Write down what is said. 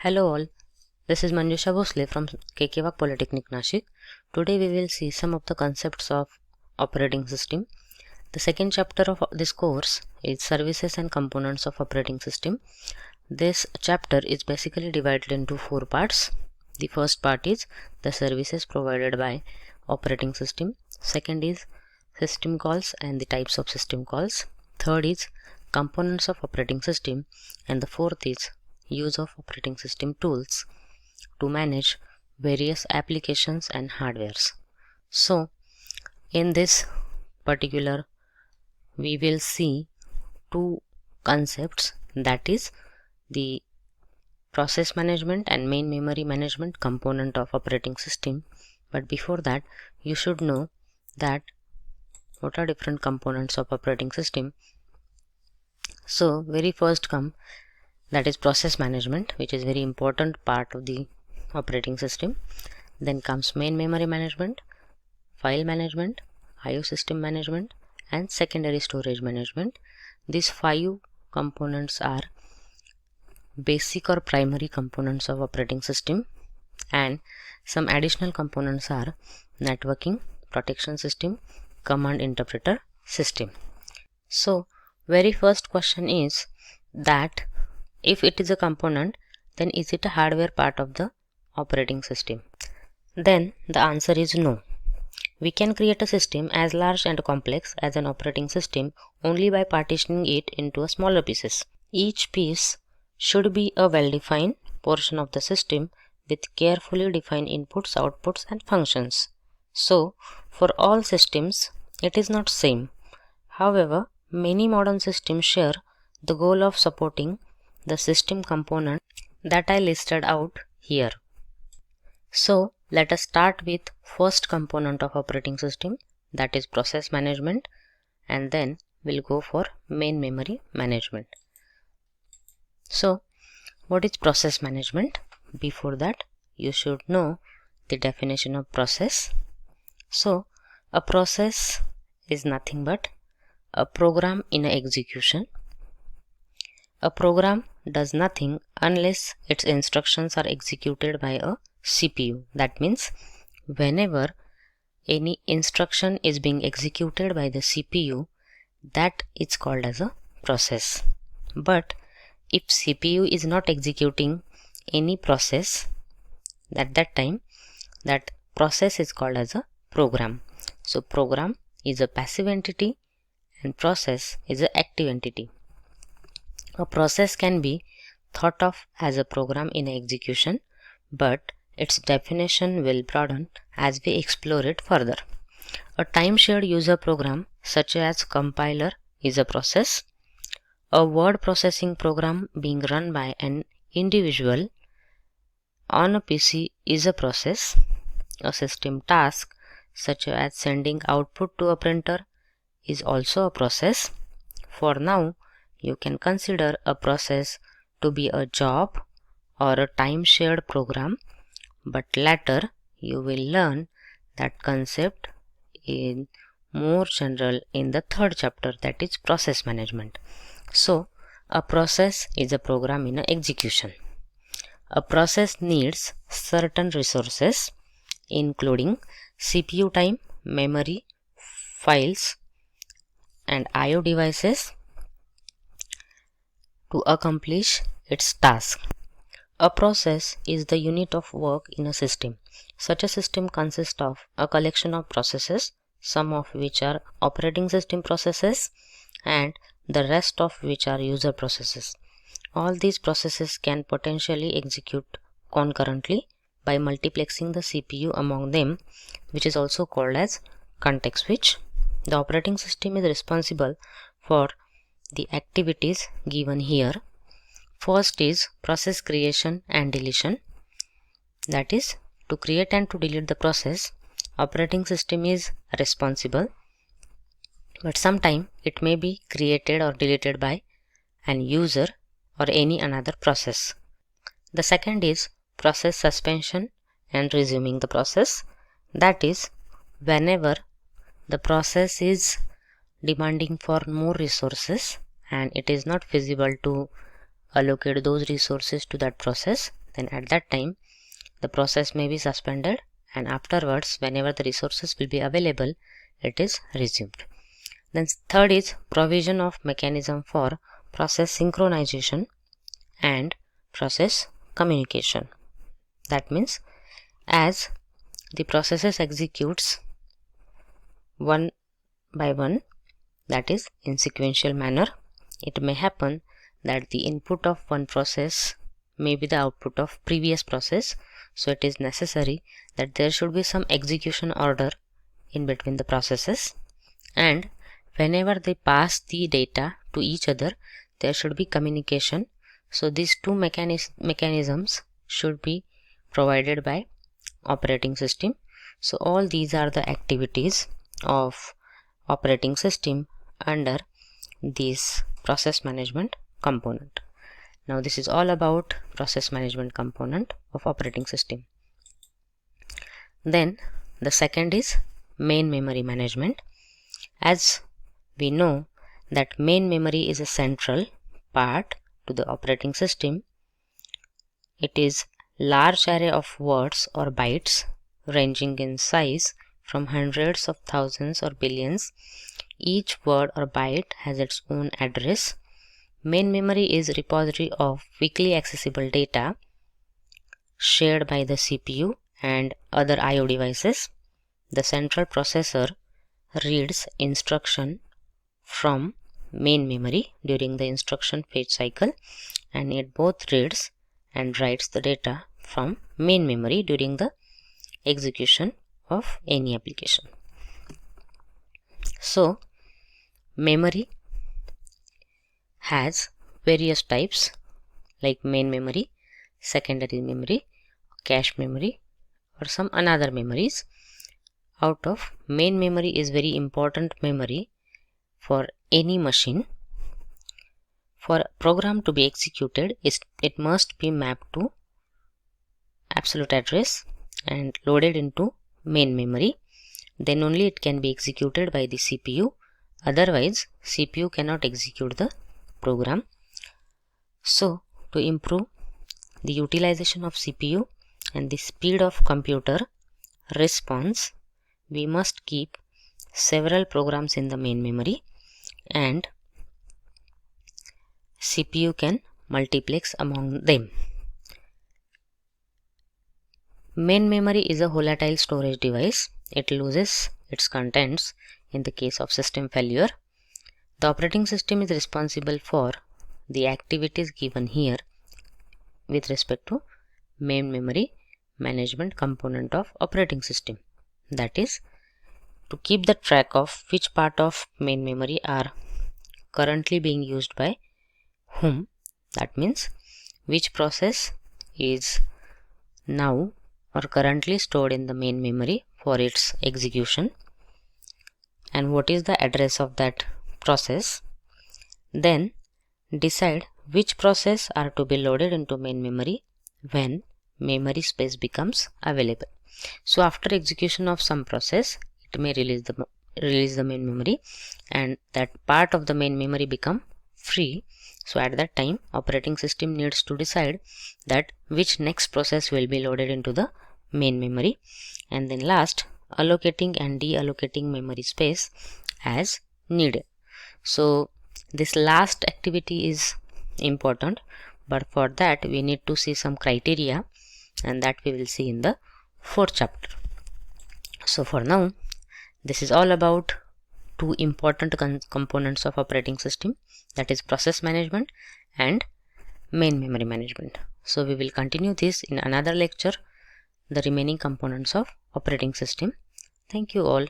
Hello all, this is Manjusha Bhosle from KK Wagh Polytechnic Nashik. Today we will see some of the concepts of operating system. The second chapter of this course is services and components of operating system. This chapter is basically divided into 4 parts. The first part is the services provided by operating system. Second is system calls and the types of system calls. Third is components of operating system, and the fourth is use of operating system tools to manage various applications and hardwares. So in this particular we will see two concepts, that is the process management and main memory management component of operating system. But before that, you should know that what are different components of operating system. So very first come, that is process management, which is very important part of the operating system. Then comes main memory management, file management, IO system management, and secondary storage management. These 5 components are basic or primary components of operating system, and some additional components are networking, protection system, command interpreter system. So very first question is that if it is a component, then is it a hardware part of the operating system? Then the answer is no. We can create a system as large and complex as an operating system only by partitioning it into smaller pieces. Each piece should be a well-defined portion of the system with carefully defined inputs, outputs, and functions. So for all systems it is not same. However, many modern systems share the goal of supporting the system component that I listed out here. So let us start with first component of operating system, that is process management, and then we'll go for main memory management. So what is process management? Before that, you should know the definition of process. So a process is nothing but a program in execution. A program does nothing unless its instructions are executed by a CPU. That means whenever any instruction is being executed by the CPU, that is called as a process. But if CPU is not executing any process, at that time that process is called as a program. So program is a passive entity and process is an active entity. A process can be thought of as a program in execution, but its definition will broaden as we explore it further. A time-shared user program such as compiler is a process. A word processing program being run by an individual on a PC is a process. A system task such as sending output to a printer is also a process. For now, you can consider a process to be a job or a time-shared program, but later you will learn that concept in more general in the third chapter, that is process management. So a process is a program in execution. A process needs certain resources including CPU time, memory, files, and IO devices to accomplish its task. A process is the unit of work in a system. Such a system consists of a collection of processes, some of which are operating system processes and the rest of which are user processes. All these processes can potentially execute concurrently by multiplexing the CPU among them, which is also called as context switch. The operating system is responsible for the activities given here. First is process creation and deletion, that is to create and to delete the process. Operating system is responsible, but sometime it may be created or deleted by an user or any another process. The second is process suspension and resuming the process, that is whenever the process is demanding for more resources and it is not feasible to allocate those resources to that process, then at that time the process may be suspended, and afterwards whenever the resources will be available, it is resumed. Then third is provision of mechanism for process synchronization and process communication. That means as the processes executes one by one, that is in sequential manner, it may happen that the input of one process may be the output of previous process. So it is necessary that there should be some execution order in between the processes, and whenever they pass the data to each other, there should be communication. So these two mechanisms should be provided by operating system. So all these are the activities of operating system under this process management component. Now this is all about process management component of operating system. Then the second is main memory management. As we know that main memory is a central part to the operating system. It is large array of words or bytes ranging in size from hundreds of thousands or billions. Each word or byte has its own address. Main memory is a repository of quickly accessible data shared by the CPU and other I/O devices. The central processor reads instruction from main memory during the instruction fetch cycle, and it both reads and writes the data from main memory during the execution of any application. So memory has various types like main memory, secondary memory, cache memory, or some another memories. Out of main memory is very important memory for any machine. For a program to be executed, it must be mapped to absolute address and loaded into main memory. Then only it can be executed by the CPU. Otherwise, CPU cannot execute the program. So to improve the utilization of CPU and the speed of computer response, we must keep several programs in the main memory, and CPU can multiplex among them. Main memory is a volatile storage device. It loses its contents in the case of system failure. The operating system is responsible for the activities given here with respect to main memory management component of operating system. That is, to keep the track of which part of main memory are currently being used by whom. That means which process is now or currently stored in the main memory for its execution, and what is the address of that process. Then decide which process are to be loaded into main memory when memory space becomes available. So after execution of some process, it may release the main memory, and that part of the main memory become free. So at that time, operating system needs to decide that which next process will be loaded into the main memory, and then last, allocating and deallocating memory space as needed. So this last activity is important, but for that we need to see some criteria, and that we will see in the fourth chapter. So for now, this is all about two important components of operating system, that is process management and main memory management. So we will continue this in another lecture, the remaining components of operating system. Thank you all.